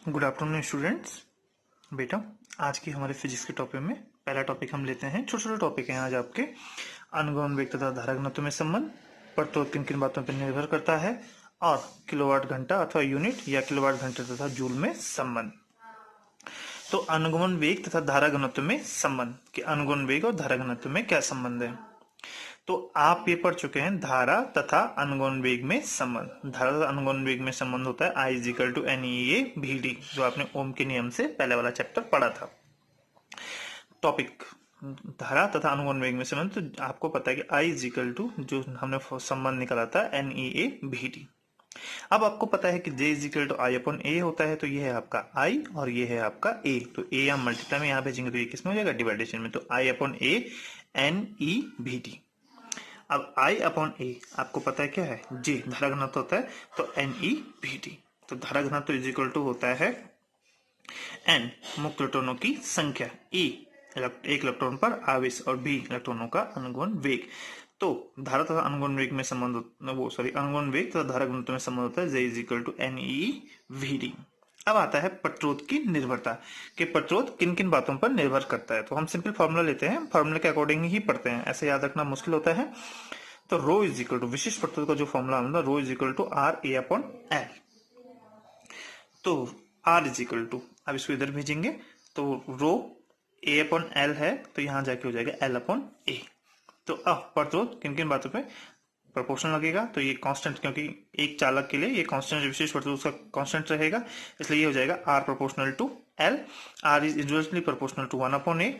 Good afternoon students. बेटा, आज की हमारे फिजिक्स के टॉपिक में पहला टॉपिक हम लेते हैं। छोटे छोटे टॉपिक हैं आज आपके। अनुगमन वेग तथा धारा घनत्व में संबंध, प्रतिरोध किन किन बातों पर निर्भर करता है, और किलोवाट घंटा अथवा यूनिट या किलोवाट घंटे तथा जूल में संबंध। तो अनुगमन वेग तथा धारा घनत्व में संबंध कि अनुगमन वेग और धारा घनत्व में क्या संबंध है। तो आप ये पढ़ चुके हैं धारा तथा अनुगमन वेग में संबंध। धारा तथा अनुगमन वेग में संबंध होता है I इजिकल टू NEA/VD, जो आपने ओम के नियम से पहले वाला चैप्टर पढ़ा था। टॉपिक धारा तथा अनुगमन वेग में संबंध। तो आपको पता है कि I इजिकल टू जो हमने संबंध निकाला था NEA/VD। अब आपको पता है कि J इजिकल टू I/A होता है। तो ये है आपका I और ये है आपका A। तो A हम मल्टीप्लाई में यहाँ भेजेंगे तो ये किसमें हो जाएगा, डिवाइडेशन में। तो I/A NEVD। अब I/A आपको पता है क्या है, J धारा घनत्व होता है, तो NEVD। तो धारा घनत्व इजिकल टू होता है N मुक्त इलेक्ट्रॉनों की संख्या, E एक इलेक्ट्रॉन पर आवेश और B इलेक्ट्रॉनों का अनुगमन वेग। तो धारा तथा अनुगमन वेग में संबंध अनुगमन वेग तथा धारा घनत्व में संबंध होता है J इजिकल टू NEVD। अब आता है प्रतिरोध की निर्भरता कि प्रतिरोध किन किन बातों पर निर्भर करता है। तो हम सिंपल फॉर्मूला लेते हैं, फॉर्मूले के अकॉर्डिंग ही पढ़ते हैं, ऐसे याद रखना मुश्किल होता है। तो रो इज इक्वल टू विशिष्ट प्रतिरोध का जो फॉर्मूला होता है, रो इज इक्वल टू RA/L। तो R इज इक्वल टू, अब इसको इधर भेजेंगे तो रो A/L है, तो यहां जाके हो जाएगा L/A। तो अब प्रतिरोध किन किन बातों पे प्रोपोर्शनल लगेगा, तो ये कांस्टेंट, क्योंकि एक चालक के लिए ये कांस्टेंट विशेष प्रतिरोध उसका कांस्टेंट रहेगा, इसलिए ये हो जाएगा R proportional to L। R is inversely proportional to 1/A।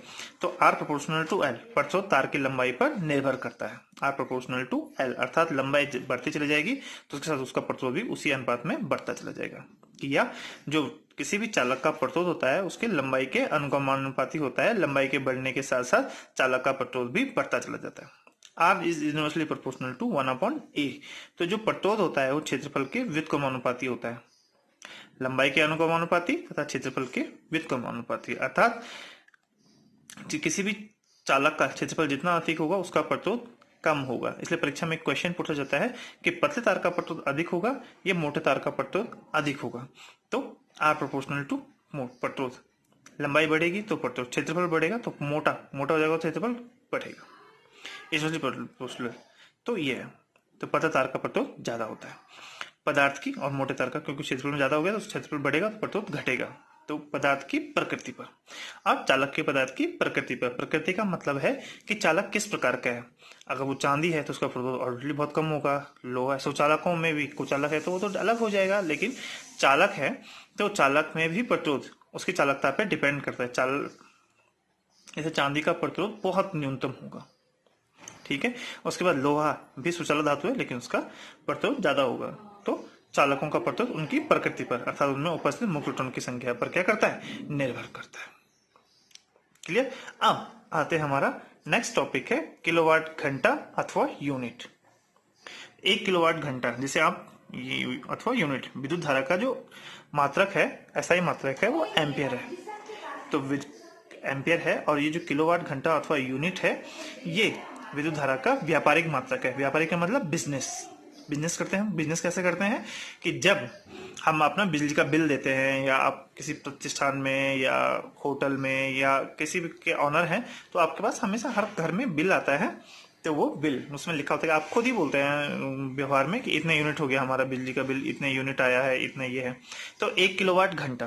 तो R प्रोपोर्शनल टू L प्रतिरोध तार की लंबाई पर निर्भर करता है। R प्रोपोर्शनल टू L अर्थात लंबाई बढ़ती चली जाएगी तो उसके साथ उसका प्रतिरोध भी उसी अनुपात में बढ़ता चला जाएगा। या जो किसी भी चालक का प्रतिरोध होता है उसके लंबाई के अनुगमानुपाती होता है, लंबाई के बढ़ने के साथ साथ चालक का प्रतिरोध भी बढ़ता चला जाता है। R is inversely proportional to 1/A। तो जो प्रतिरोध होता है वो क्षेत्रफल के व्युत्क्रमानुपाती होता है, लंबाई के अनुगमानुपाती तथा क्षेत्रफल के व्युत्क्रमानुपाती। अर्थात किसी भी चालक का क्षेत्रफल जितना अधिक होगा उसका प्रतिरोध कम होगा। इसलिए परीक्षा में एक क्वेश्चन पूछा जाता है कि पतले तार का प्रतिरोध अधिक होगा या मोटे तार का प्रतिरोध अधिक होगा। तो R प्रोपोर्शनल टू प्रतिरोध, लंबाई बढ़ेगी तो प्रतिरोध, क्षेत्रफल बढ़ेगा तो मोटा हो जाएगा, क्षेत्रफल बढ़ेगा, इसलिए प्रोपोर्शनल। तो ये है, तो पतले तार का प्रतिरोध ज्यादा होता है पदार्थ की, और मोटे तार का, क्योंकि क्षेत्रफल में ज्यादा हो गया तो क्षेत्रफल बढ़ेगा तो प्रतिरोध घटेगा। तो पदार्थ की प्रकृति पर। अब चालक के पदार्थ की प्रकृति पर। प्रकृति का मतलब है कि चालक किस प्रकार का है। अगर वो चांदी है तो उसका प्रतिरोध ऑलरेडी बहुत कम होगा। लोहा, सुचालकों में भी कुचालक है तो वो तो अलग हो जाएगा, लेकिन चालक है तो चालक में भी प्रतिरोध उसकी चालकता पर डिपेंड करता है। जैसे चांदी का प्रतिरोध बहुत न्यूनतम होगा, ठीक है। उसके बाद लोहा भी सुचालक धातु है लेकिन उसका प्रतिरोध ज्यादा होगा। तो चालकों का प्रतिरोध उनकी प्रकृति पर अर्थात उनमें उपस्थित मुक्त इलेक्ट्रॉन की संख्या पर क्या करता है, निर्भर करता है। क्लियर। अब आते हैं हमारा नेक्स्ट टॉपिक है किलोवाट घंटा अथवा यूनिट। 1 किलोवाट घंटा जिसे आप अथवा यूनिट विद्युत धारा का जो मात्रक है, SI मात्रक है, वो एम्पियर है। तो एम्पियर है, और ये जो किलोवाट घंटा अथवा यूनिट है ये विद्युत धारा का व्यापारिक मात्रक है। व्यापारिक का मतलब बिजनेस करते हैं। बिजनेस कैसे करते हैं कि जब हम अपना बिजली का बिल देते हैं, या आप किसी प्रतिष्ठान में या होटल में या किसी भी के ऑनर हैं, तो आपके पास हमेशा हर घर में बिल आता है। तो वो बिल उसमें लिखा होता है, आप खुद ही बोलते हैं व्यवहार में कि इतने यूनिट हो गया हमारा बिजली का बिल, इतने यूनिट आया है, इतने ये है। तो 1 किलोवाट घंटा,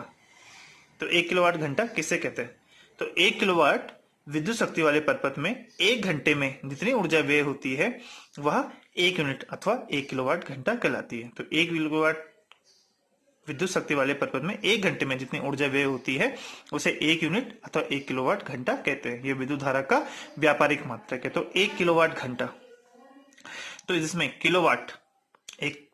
तो 1 किलोवाट घंटा किसे कहते हैं, तो 1 किलोवाट विद्युत शक्ति वाले परिपथ में 1 घंटे में जितनी ऊर्जा व्यय होती है वह 1 यूनिट अथवा 1 किलोवाट घंटा कहलाती है। तो 1 किलोवाट विद्युत शक्ति वाले परिपथ में 1 घंटे में जितनी ऊर्जा व्यय होती है उसे 1 यूनिट अथवा 1 किलोवाट घंटा कहते हैं। यह विद्युत धारा का व्यापारिक मात्रक है। तो 1 किलोवाट घंटा, तो इसमें किलोवाट एक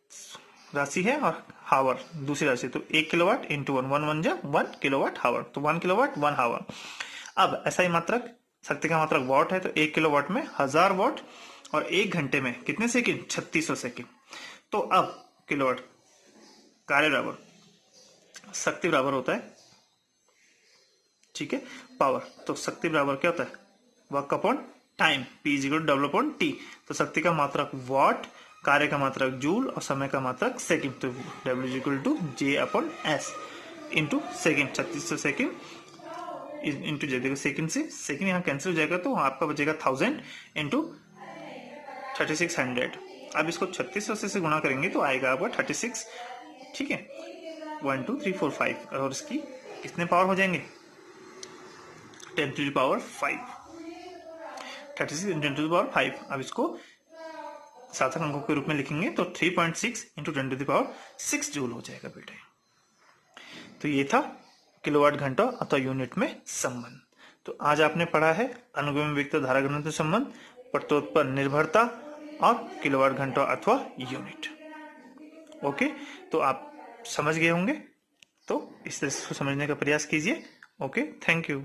राशि है और हावर दूसरी राशि। तो 1 किलोवाट इंटू 1 किलोवाट हावर, तो 1 किलोवाट 1 हावर। अब SI मात्रक, शक्ति का मात्रक वॉट है, तो 1 किलोवाट में 1000 वॉट, और 1 घंटे में कितने सेकंड, 3600 सेकंड। तो अब किलोवाट कार्य बराबर शक्ति बराबर होता है, ठीक है, पावर। तो शक्ति बराबर क्या होता है, work upon time, P = W/T। तो शक्ति का मात्रक वॉट, कार्य का मात्रक जूल और समय का मात्रक सेकंड। तो W = J/S। Into second, 3600 second into देखो सेकेंड से सेकेंड यहाँ कैंसिल हो जाएगा तो आपका बचेगा 1000 इंटू 3600। अब इसको 3600 से गुणा करेंगे तो आएगा आपका 36, ठीक है, 1 2 3 4 5 और इसकी कितने पावर हो जाएंगे 10 to the power 5, 36 into 10 to the power 5। अब इसको सार्थक अंकों के रूप में लिखेंगे तो 3.6 into 10 to the power 6 joule हो जाएगा बेटे। तो ये था किलोवाट घंटा अथवा यूनिट में संबंध। तो आज आपने पढ़ा है अनुगम्य वेग तथा धारा घनत्व संबंध, प्रत्योत्तर पर निर्भरता और किलोवाट घंटा अथवा यूनिट। ओके, तो आप समझ गए होंगे, तो इस तरह से समझने का प्रयास कीजिए। Okay, thank you.